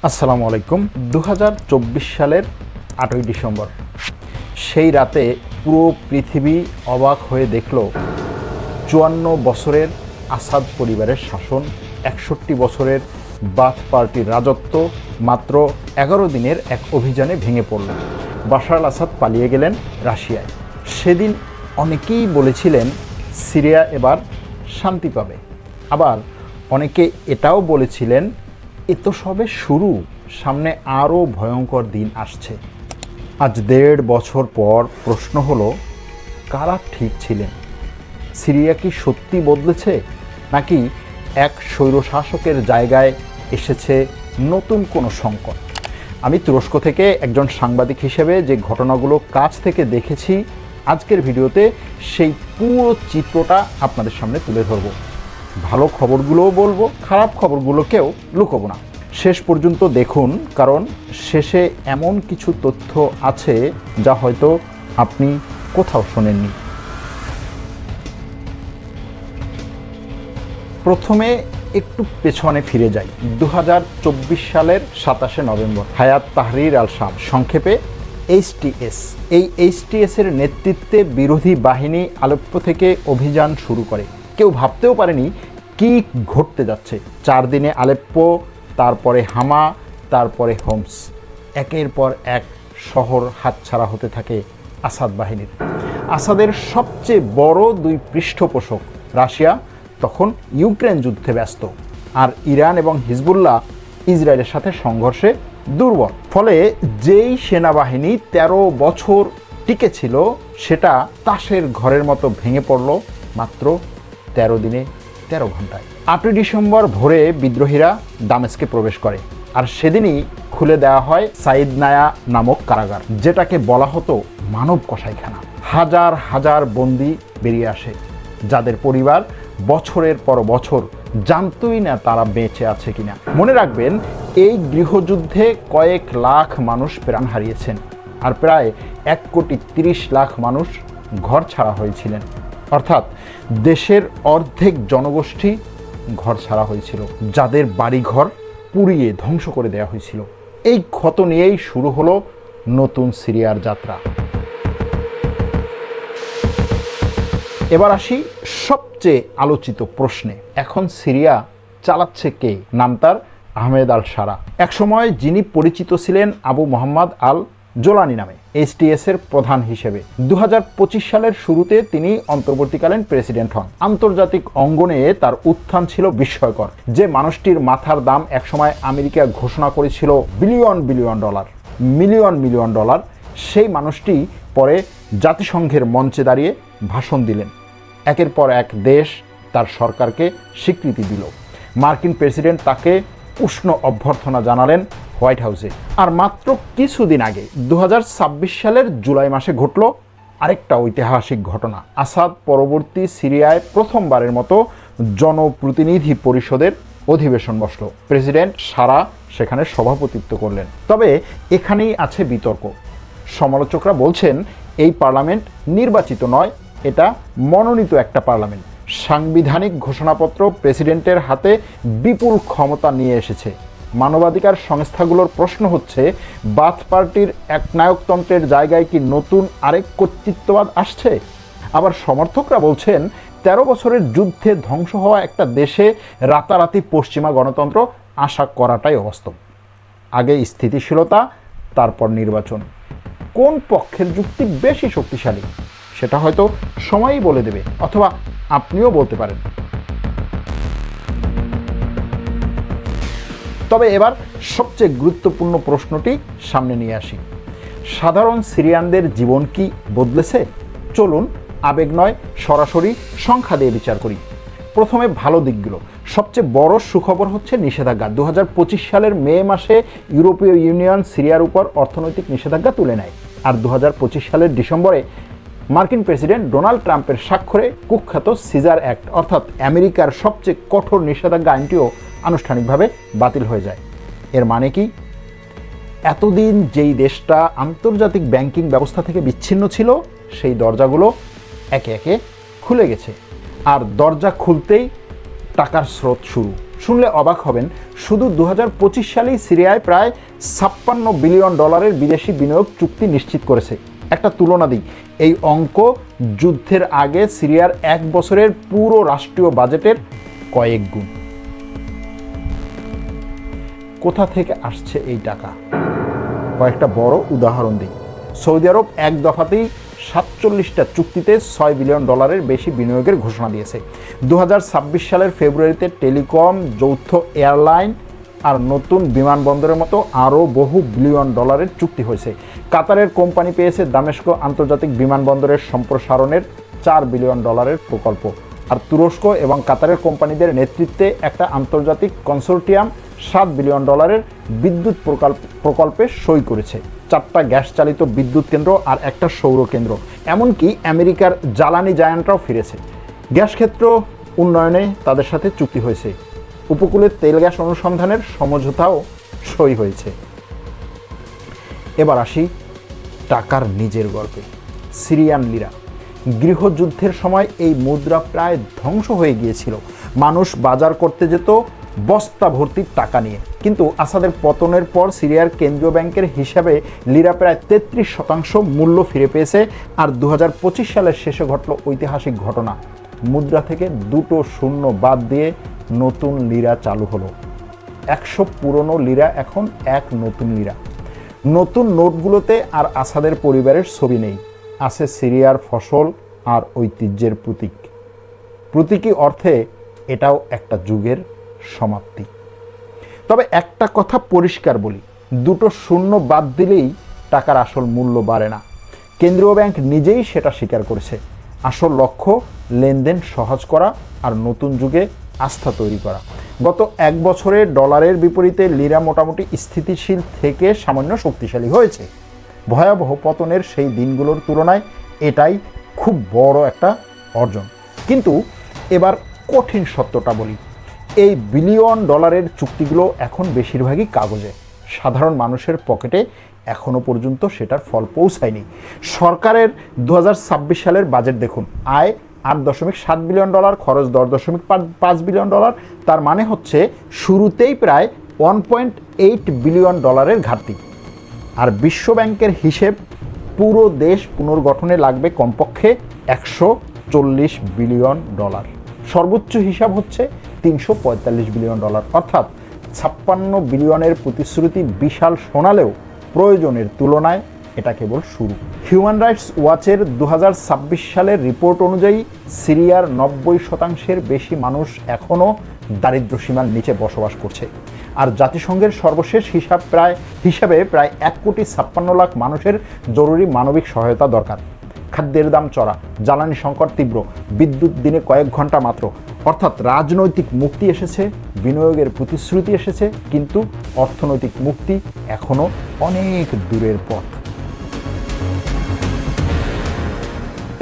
আসসালামু আলাইকুম। 2024 সালের 8ই ডিসেম্বর, সেই রাতে পুরো পৃথিবী অবাক হয়ে দেখল 54 বছরের আসাদ পরিবারের শাসন, 61 বছরের বাথ পার্টির রাজত্ব মাত্র 11 দিনের এক অভিযানে ভেঙে পড়ল। বাশার আল আসাদ পালিয়ে গেলেন রাশিয়ায়। সেদিন অনেকেই বলেছিলেন সিরিয়া এবার শান্তি পাবে, আবার অনেকে এটাও বলেছিলেন এ তো সবে শুরু, সামনে আরও ভয়ঙ্কর দিন আসছে। আজ 1.5 বছর পর প্রশ্ন হলো, কারা ঠিক ছিলেন? সিরিয়া কি সত্যি বদলেছে, নাকি এক স্বৈরশাসকের জায়গায় এসেছে নতুন কোনো সংকট? আমি তুরস্ক থেকে একজন সাংবাদিক হিসেবে যে ঘটনাগুলো কাছ থেকে দেখেছি, আজকের ভিডিওতে সেই পুরো চিত্রটা আপনাদের সামনে তুলে ধরব। ভালো খবরগুলোও বলবো, খারাপ খবরগুলোকেও লুকোবো না। শেষ পর্যন্ত দেখুন, কারণ শেষে এমন কিছু তথ্য আছে যা হয়তো আপনি কোথাও শোনেননি। প্রথমে একটু পেছনে ফিরে যাই। 2024 সালের 27শে নভেম্বর হায়াত তাহরির আল শাম, সংক্ষেপে HTS, এই HTS-এর নেতৃত্বে বিরোধী বাহিনী আলেপ্পো থেকে অভিযান শুরু করে। কেউ ভাবতেও পারেনি কি ঘটতে যাচ্ছে। 4 দিনে আলেপ্পো, তারপরে হামা, তারপরে হোমস, একের পর এক শহর হাতছাড়া হতে থাকে আসাদ বাহিনীর। আসাদের সবচেয়ে বড় 2 পৃষ্ঠপোষক রাশিয়া তখন ইউক্রেন যুদ্ধে ব্যস্ত, আর ইরান এবং হিজবুল্লাহ ইসরায়েলের সাথে সংঘর্ষে দুর্বল। ফলে যেই সেনাবাহিনী 13 বছর টিকে ছিল, সেটা তাসের ঘরের মতো ভেঙে পড়ল মাত্র 13 দিনে 13 ঘন্টায়। 8ই ডিসেম্বর ভোরে বিদ্রোহীরা দামেস্কে প্রবেশ করে, আর সেদিনই খুলে দেওয়া হয় সাইদ নায়া নামক কারাগার, যেটাকে বলা হতো মানব কসাইখানা। হাজার হাজার বন্দী বেরিয়ে আসে, যাদের পরিবার বছরের পর বছর জানতই না তারা বেঁচে আছে কিনা। মনে রাখবেন, এই গৃহযুদ্ধে কয়েক লাখ মানুষ প্রাণ হারিয়েছেন, আর প্রায় 1,30,00,000 মানুষ ঘর ছাড়া হয়েছিলেন। অর্থাৎ দেশের অর্ধেক জনগোষ্ঠী ঘর ছাড়া হয়েছিল, যাদের বাড়িঘর পুড়িয়ে ধ্বংস করে দেওয়া হয়েছিল। এই ক্ষত নিয়েই শুরু হলো নতুন সিরিয়ার যাত্রা। এবার আসি সবচেয়ে আলোচিত প্রশ্নে। এখন সিরিয়া চালাচ্ছে কে? নাম তার আহমেদ আল শারা। একসময় যিনি পরিচিত ছিলেন আবু মোহাম্মদ আল জোলানি নামে, HTS-এর প্রধান হিসেবে। 2025 সালের শুরুতে তিনি অন্তর্বর্তীকালীন প্রেসিডেন্ট হন। আন্তর্জাতিক অঙ্গনে তার উত্থান ছিল বিস্ময়কর। যে মানুষটির মাথার দাম একসময় আমেরিকা ঘোষণা করেছিল billion billion dollar, million million dollar, সেই মানুষটি পরে জাতিসংঘের মঞ্চে দাঁড়িয়ে ভাষণ দিলেন। একের পর এক দেশ তার সরকারকে স্বীকৃতি দিল। মার্কিন প্রেসিডেন্ট তাকে উষ্ণ অভ্যর্থনা জানালেন হোয়াইট হাউসে। আর মাত্র কিছুদিন আগে 2026 সালের জুলাই মাসে ঘটল আরেকটা ঐতিহাসিক ঘটনা। আসাদ পরবর্তী সিরিয়ায় প্রথমবারের মতো জনপ্রতিনিধি পরিষদের অধিবেশন বসল। প্রেসিডেন্ট শারা সেখানে সভাপতিত্ব করলেন। তবে এখানেই আছে বিতর্ক। সমালোচকরা বলছেন এই পার্লামেন্ট নির্বাচিত নয়, এটা মনোনীত একটা পার্লামেন্ট। সাংবিধানিক ঘোষণাপত্র প্রেসিডেন্টের হাতে বিপুল ক্ষমতা নিয়ে এসেছে। মানবাধিকার সংস্থাগুলোর প্রশ্ন হচ্ছে, বাথ পার্টির একনায়কতন্ত্রের জায়গায় কি নতুন আরেক কর্তৃত্ববাদ আসছে? আবার সমর্থকরা বলছেন 13 বছরের যুদ্ধে ধ্বংস হওয়া একটা দেশে রাতারাতি পশ্চিমা গণতন্ত্র আশা করাটাই অবাস্তব। আগে স্থিতিশীলতা, তারপর নির্বাচন। কোন পক্ষের যুক্তি বেশি শক্তিশালী সেটা হয়তো সময়ই বলে দেবে, অথবা আপনিও বলতে পারেন। তবে এবার সবচেয়ে গুরুত্বপূর্ণ প্রশ্নটি সামনে নিয়ে আসি। সাধারণ সিরিয়ানদের জীবন কি বদলেছে? চলুন আবেগ নয়, সরাসরি সংখ্যা দিয়ে বিচার করি। প্রথমে ভালো দিকগুলো। সবচেয়ে বড় সুখবর হচ্ছে নিষেধাজ্ঞা। 2025 সালের মে মাসে ইউরোপীয় ইউনিয়ন সিরিয়ার উপর অর্থনৈতিক নিষেধাজ্ঞা তুলে নেয়, আর 2025 সালের ডিসেম্বরে মার্কিন প্রেসিডেন্ট ডোনাল্ড ট্রাম্পের স্বাক্ষরে কুখ্যাত সিজার অ্যাক্ট, অর্থাৎ আমেরিকার সবচেয়ে কঠোর নিষেধাজ্ঞা আইনটিও আনুষ্ঠানিকভাবে বাতিল হয়ে যায়। এর মানে কি? এতদিন যেই দেশটা আন্তর্জাতিক ব্যাংকিং ব্যবস্থা থেকে বিচ্ছিন্ন ছিল, সেই দরজাগুলো একে একে খুলে গেছে। আর দরজা খুলতেই টাকার স্রোত শুরু। শুনলে অবাক হবেন, শুধু 2025 সালেই সিরিয়ায় প্রায় $56 বিলিয়ন বিদেশি বিনিয়োগ চুক্তি নিশ্চিত করেছে। একটা তুলনা দিই, এই অঙ্ক যুদ্ধের আগে সিরিয়ার 1 বছরের পুরো রাষ্ট্রীয় বাজেটের কয়েক গুণ। কোথা থেকে আসছে এই টাকা? কয়েকটা বড় উদাহরণ দিই। সৌদি আরব এক দফাতেই 47টা চুক্তিতে $6 বিলিয়ন বেশি বিনিয়োগের ঘোষণা দিয়েছে। 2026 সালের ফেব্রুয়ারিতে টেলিকম, যৌথ এয়ারলাইন আর নতুন বিমানবন্দরের মতো আরও বহু বিলিয়ন ডলারের চুক্তি হয়েছে। কাতারের কোম্পানি পেয়েছে দামেস্ক আন্তর্জাতিক বিমানবন্দরের সম্প্রসারণের $4 বিলিয়ন প্রকল্প। আর তুরস্ক এবং কাতারের কোম্পানিদের নেতৃত্বে একটা আন্তর্জাতিক কনসোর্টিয়াম $7 বিলিয়ন বিদ্যুৎ প্রকল্পে সই করেছে। 4টা গ্যাস চালিত বিদ্যুৎ কেন্দ্র আর একটা সৌর কেন্দ্র। এমনকি আমেরিকার জ্বালানি জায়ান্টরাও ফিরেছে। গ্যাস ক্ষেত্র উন্নয়নে তাদের সাথে চুক্তি হয়েছে। উপকূলে তেল গ্যাস অনুসন্ধানের সমঝোতাও সই হয়েছে। এবার আসি টাকার নিজের গল্পে। সিরিয়ান লিরা। গৃহযুদ্ধের সময় এই মুদ্রা প্রায় ধ্বংস হয়ে গিয়েছিল। মানুষ বাজার করতে যেত বস্তা ভর্তি টাকা নিয়ে। কিন্তু আসাদের পতনের পর সিরিয়ার কেন্দ্রীয় ব্যাংকের হিসাবে লিরা প্রায় 33% মূল্য ফিরে পেয়েছে। আর 2025 সালের শেষে ঘটল ঐতিহাসিক ঘটনা। মুদ্রা থেকে 2টো শূন্য বাদ দিয়ে নতুন লিরা চালু হলো। 100 পুরনো লিরা এখন এক নতুন লিরা। নতুন নোটগুলোতে আর আসাদের পরিবারের ছবি নেই, আছে সিরিয়ার ফসল আর ঐতিহ্যের প্রতীক। প্রতীকী অর্থে এটাও একটা যুগের সমাপ্তি। তবে একটা কথা পরিষ্কার বলি, 2টো শূন্য বাদ দিলেই টাকার আসল মূল্য বাড়ে না। কেন্দ্রীয় ব্যাংক নিজেই সেটা স্বীকার করেছে। আসল লক্ষ্য লেনদেন সহজ করা আর নতুন যুগে আস্থা তৈরি করা। গত 1 বছরে ডলারের বিপরীতে লিরা মোটামুটি স্থিতিশীল থেকে সামান্য শক্তিশালী হয়েছে। ভয়াবহ পতনের সেই দিনগুলোর তুলনায় এটাই খুব বড় একটা অর্জন। কিন্তু এবার কঠিন সত্যটা বলি, এই বিলিয়ন ডলারের চুক্তিগুলো এখন বেশিরভাগই কাগজে। সাধারণ মানুষের পকেটে এখনও পর্যন্ত সেটার ফল পৌঁছায়নি। সরকারের 2026 সালের বাজেট দেখুন, আয় $8.7 বিলিয়ন, খরচ $10.5 বিলিয়ন। তার মানে হচ্ছে শুরুতেই প্রায় $1.8 বিলিয়ন ঘাটতি। আর বিশ্বব্যাংকের হিসেব, পুরো দেশ পুনর্গঠনে লাগবে কমপক্ষে $140 বিলিয়ন। সর্বোচ্চ হিসাব হচ্ছে $345 বিলিয়ন। অর্থাৎ 56 বিলিয়নের প্রতিশ্রুতি বিশাল শোনালেও প্রয়োজনের তুলনায় এটা কেবল শুরু। হিউম্যান রাইটস ওয়াচের 2026 সালের রিপোর্ট অনুযায়ী সিরিয়ার 90% বেশি মানুষ এখনও দারিদ্র্যসীমার নিচে বসবাস করছে। আর জাতিসংঘের সর্বশেষ হিসাবে প্রায় 1,56,00,000 মানুষের জরুরি মানবিক সহায়তা দরকার। খাদ্যের দাম চড়া, জ্বালানি সংকট তীব্র, বিদ্যুৎ দিনে কয়েক ঘন্টা মাত্র। অর্থাৎ রাজনৈতিক মুক্তি এসেছে, বিনিয়োগের প্রতিশ্রুতি এসেছে, কিন্তু অর্থনৈতিক মুক্তি এখনো অনেক দূরের পথ।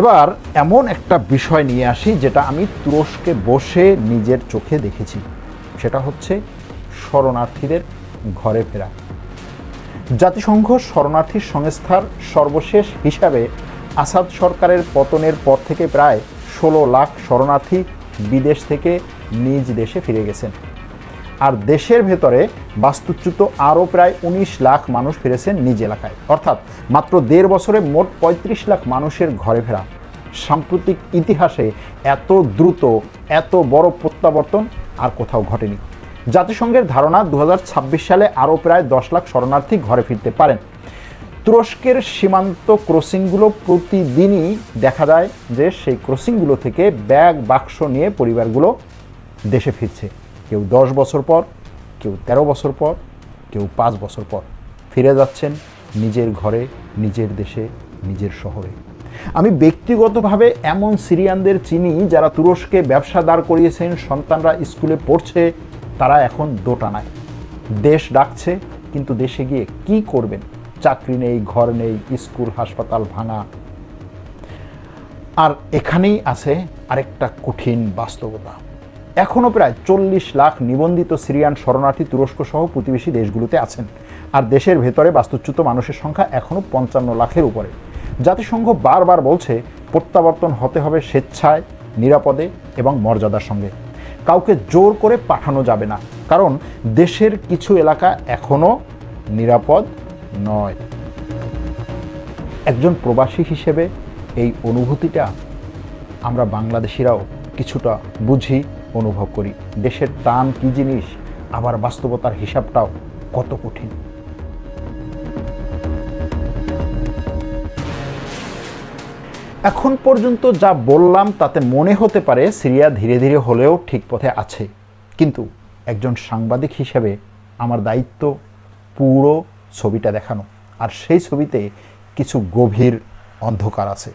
এবার এমন একটা বিষয় নিয়ে আসি যেটা আমি তুরস্কে বসে নিজের চোখে দেখেছি। সেটা হচ্ছে শরণার্থীদের ঘরে ফেরা। জাতিসংঘ শরণার্থী সংস্থার সর্বশেষ হিসাবে আসাদ সরকারের পতনের পর থেকে প্রায় 16 লাখ শরণার্থী বিদেশ থেকে নিজ দেশে ফিরে গেছেন। আর দেশের ভেতরে বাস্তুচ্যুত আরও প্রায় 19 লাখ মানুষ ফিরেছেন নিজ এলাকায়। অর্থাৎ মাত্র 1.5 বছরে মোট 35 লাখ মানুষের ঘরে ফেরা। সাম্প্রতিক ইতিহাসে এত দ্রুত এত বড় প্রত্যাবর্তন আর কোথাও ঘটেনি। জাতিসংঘের ধারণা 2026 সালে আরও প্রায় 10 লাখ শরণার্থী ঘরে ফিরতে পারেন। তুরস্কের সীমান্ত ক্রসিংগুলো প্রতিদিনই দেখা যায় যে সেই ক্রসিংগুলো থেকে ব্যাগ বাক্স নিয়ে পরিবারগুলো দেশে ফিরছে। কেউ 10 বছর পর, কেউ 13 বছর পর, কেউ 5 বছর পর ফিরে যাচ্ছেন নিজের ঘরে, নিজের দেশে, নিজের শহরে। আমি ব্যক্তিগতভাবে এমন সিরিয়ানদের চিনি যারা তুরস্কে ব্যবসা দাঁড় করিয়েছেন, সন্তানরা স্কুলে পড়ছে, তারা এখন দোটানায়। দেশ ডাকছে, কিন্তু দেশে গিয়ে কি করবেন? চাকরি নেই, ঘর নেই, স্কুল হাসপাতাল ভাঙা। আর এখানেই আছে আরেকটা কঠিন বাস্তবতা। এখনও প্রায় 40 লাখ নিবন্ধিত সিরিয়ান শরণার্থী তুরস্ক সহ প্রতিবেশী দেশগুলোতে আছেন। আর দেশের ভেতরে বাস্তুচ্যুত মানুষের সংখ্যা এখনও 55 লাখের উপরে। জাতিসংঘ বারবার বলছে প্রত্যাবর্তন হতে হবে স্বেচ্ছায়, নিরাপদে এবং মর্যাদার সঙ্গে। কাউকে জোর করে পাঠানো যাবে না, কারণ দেশের কিছু এলাকা এখনো নিরাপদ নয়। একজন প্রবাসী হিসেবে এই অনুভূতিটা আমরা বাংলাদেশিরাও কিছুটা বুঝি, অনুভব করি। দেশের টান কী জিনিস, আবার বাস্তবতার হিসাবটাও কত কঠিন। এখন পর্যন্ত যা বললাম তাতে মনে হতে পারে সিরিয়া ধীরে ধীরে হলেও ঠিক পথে আছে, কিন্তু একজন সাংবাদিক হিসেবে আমার দায়িত্ব পুরো ছবিটা দেখানো, আর সেই ছবিতে কিছু গভীর অন্ধকার আছে।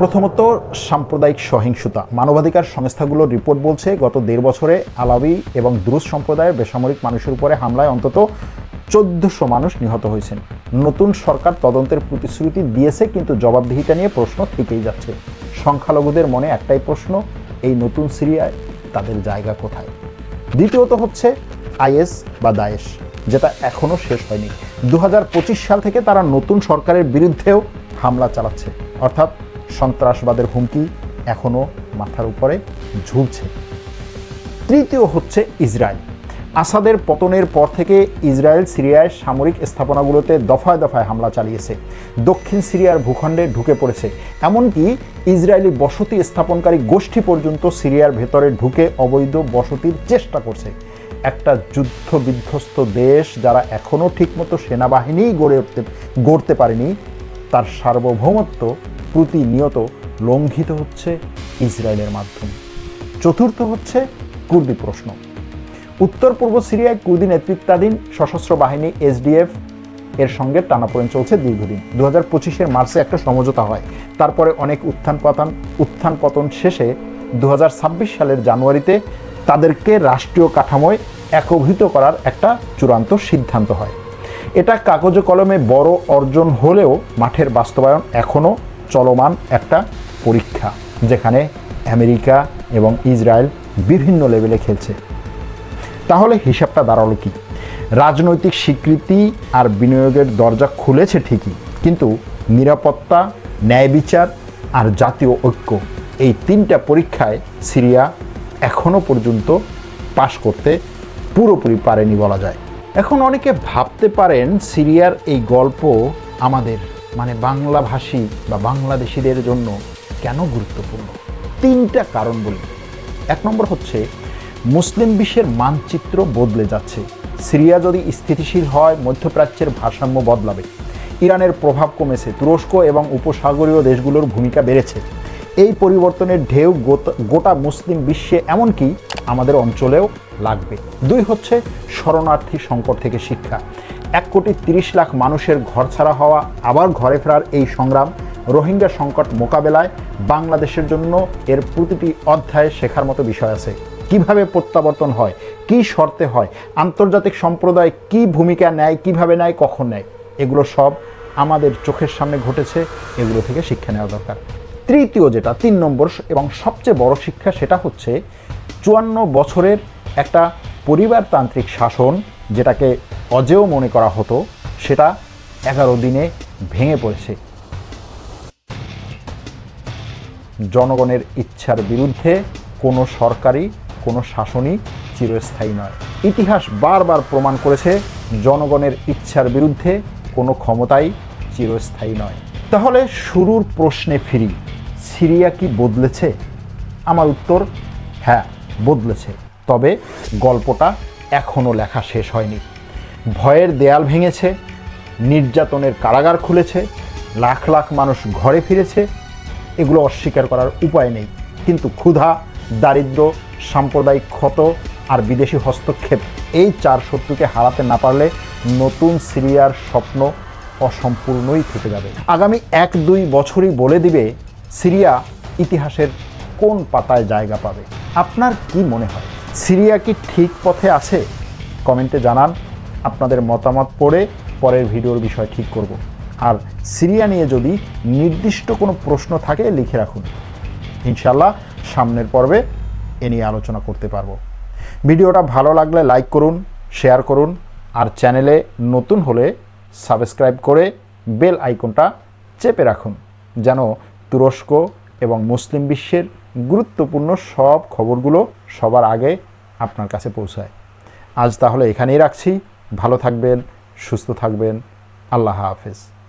প্রথমত, সাম্প্রদায়িক সহিংসতা। মানবাধিকার সংস্থাগুলোর রিপোর্ট বলছে গত 1.5 বছরে আলাউই এবং দ্রুজ সম্প্রদায়ের বেসামরিক মানুষের উপরে হামলায় অন্তত 1400 মানুষ নিহত হয়েছেন। নতুন সরকার তদন্তের প্রতিশ্রুতি দিয়েছে, কিন্তু জবাবদিহিতা নিয়ে প্রশ্ন থেকেই যাচ্ছে। সংখ্যালঘুদের মনে একটাই প্রশ্ন, এই নতুন সিরিয়ায় তাদের জায়গা কোথায়? দ্বিতীয়ত হচ্ছে আইএস বা দায়েশ, যেটা এখনও শেষ হয়নি। 2025 সাল থেকে তারা নতুন সরকারের বিরুদ্ধেও হামলা চালাচ্ছে, অর্থাৎ সন্ত্রাসবাদের হুমকি এখনও মাথার উপরে ঝুলছে। তৃতীয় হচ্ছে ইসরায়েল। আসাদের পতনের পর থেকে ইসরায়েল সিরিয়ায় সামরিক স্থাপনাগুলোতে দফায় দফায় হামলা চালিয়েছে, দক্ষিণ সিরিয়ার ভূখণ্ডে ঢুকে পড়েছে। এমনকি ইসরায়েলি বসতি স্থাপনকারী গোষ্ঠী পর্যন্ত সিরিয়ার ভেতরে ঢুকে অবৈধ বসতির চেষ্টা করছে। একটা যুদ্ধ বিধ্বস্ত দেশ যারা এখনও ঠিকমতো সেনাবাহিনী গড়তে পারেনি, তার সার্বভৌমত্ব প্রতিনিয়ত লঙ্ঘিত হচ্ছে ইসরায়েলের মাধ্যমে। চতুর্থ হচ্ছে কুর্দি প্রশ্ন। উত্তর পূর্ব সিরিয়ায় কুর্দি নেতৃত্বাধীন সশস্ত্র বাহিনী এসডিএফ এর সঙ্গে টানাপোড়েন চলছে দীর্ঘদিন। 2025 মার্চে একটা সমঝোতা হয়, তারপরে অনেক উত্থান পতন শেষে 2026 সালের জানুয়ারিতে তাদেরকে রাষ্ট্রীয় কাঠামোয় একীভূত করার একটা চূড়ান্ত সিদ্ধান্ত হয়। এটা কাগজে কলমে বড় অর্জন হলেও মাঠের বাস্তবায়ন এখনও চলমান একটা পরীক্ষা, যেখানে আমেরিকা এবং ইসরায়েল বিভিন্ন লেভেলে খেলছে। তাহলে হিসাবটা দাঁড়ালো কি? রাজনৈতিক স্বীকৃতি আর বিনিয়োগের দরজা খুলেছে ঠিকই, কিন্তু নিরাপত্তা, ন্যায় বিচার আর জাতীয় ঐক্য, এই 3টা পরীক্ষায় সিরিয়া এখনও পর্যন্ত পাশ করতে পুরোপুরি পারেনি বলা যায়। এখন অনেকে ভাবতে পারেন সিরিয়ার এই গল্প আমাদের মানে বাংলাভাষী বা বাংলাদেশিদের জন্য কেন গুরুত্বপূর্ণ? 3টা কারণ বলি। 1 নম্বর হচ্ছে মুসলিম বিশ্বের মানচিত্র বদলে যাচ্ছে। সিরিয়া যদি স্থিতিশীল হয়, মধ্যপ্রাচ্যের ভারসাম্য বদলাবে। ইরানের প্রভাব কমেছে, তুরস্ক এবং উপসাগরীয় দেশগুলোর ভূমিকা বেড়েছে। এই পরিবর্তনের ঢেউ গোটা মুসলিম বিশ্বে, এমনকি আমাদের অঞ্চলেও লাগবে। 2 হচ্ছে শরণার্থী সংকট থেকে শিক্ষা। 1,30,00,000 মানুষের ঘরছাড়া হওয়া, আবার ঘরে ফেরার এই সংগ্রাম, রোহিঙ্গা সংকট মোকাবেলায় বাংলাদেশের জন্য এর প্রতিটি অধ্যায়ে শেখার মতো বিষয় আছে। কিভাবে প্রত্যাবর্তন হয়, কি শর্তে হয়, আন্তর্জাতিক সম্প্রদায় কি ভূমিকা নেয়, কিভাবে নেয়, কখন নেয়, এগুলো সব আমাদের চোখের সামনে ঘটেছে। এগুলো থেকে শিক্ষা নেওয়া দরকার। তৃতীয় যেটা 3 নম্বর এবং সবচেয়ে বড় শিক্ষা, সেটা হচ্ছে 54 বছরের একটা পরিবারতান্ত্রিক শাসন, যেটাকে অজেয় মনে করা হতো, সেটা 11 দিনে ভেঙে পড়েছে। জনগণের ইচ্ছার বিরুদ্ধে কোনো সরকারি, কোনো শাসনই চিরস্থায়ী নয়। ইতিহাস বারবার প্রমাণ করেছে জনগণের ইচ্ছার বিরুদ্ধে কোনো ক্ষমতাই চিরস্থায়ী নয়। তাহলে শুরুর প্রশ্নে ফিরি, সিরিয়া কি বদলেছে? আমার উত্তর হ্যাঁ, বদলেছে। তবে গল্পটা এখনও লেখা শেষ হয়নি। ভয়ের দেয়াল ভেঙেছে, নির্যাতনের কারাগার খুলেছে, লাখ লাখ মানুষ ঘরে ফিরেছে, এগুলো অস্বীকার করার উপায় নেই। কিন্তু ক্ষুধা, দারিদ্র্য, সাম্প্রদায়িক ক্ষত আর বিদেশি হস্তক্ষেপ, এই 4 শত্রুকে হারাতে না পারলে নতুন সিরিয়ার স্বপ্ন অসম্পূর্ণই থেকে যাবে। আগামী 1-2 বছরই বলে দিবে সিরিয়া ইতিহাসের কোন পাতায় জায়গা পাবে। আপনার কি মনে হয়, সিরিয়া কি ঠিক পথে আছে? কমেন্টে জানান। আপনাদের মতামত পড়ে পরের ভিডিওর বিষয় ঠিক করব। আর সিরিয়া নিয়ে যদি নির্দিষ্ট কোনো প্রশ্ন থাকে লিখে রাখুন, ইনশাল্লাহ সামনের পর্বে এ নিয়ে আলোচনা করতে পারবো। ভিডিওটা ভালো লাগলে লাইক করুন, শেয়ার করুন, আর চ্যানেলে নতুন হলে সাবস্ক্রাইব করে বেল আইকনটা চেপে রাখুন, যেন তুরস্ক এবং মুসলিম বিশ্বের গুরুত্বপূর্ণ সব খবরগুলো সবার আগে আপনার কাছে পৌঁছায়। আজ তাহলে এখানেই রাখছি। ভালো থাকবেন, সুস্থ থাকবেন। আল্লাহ হাফেজ।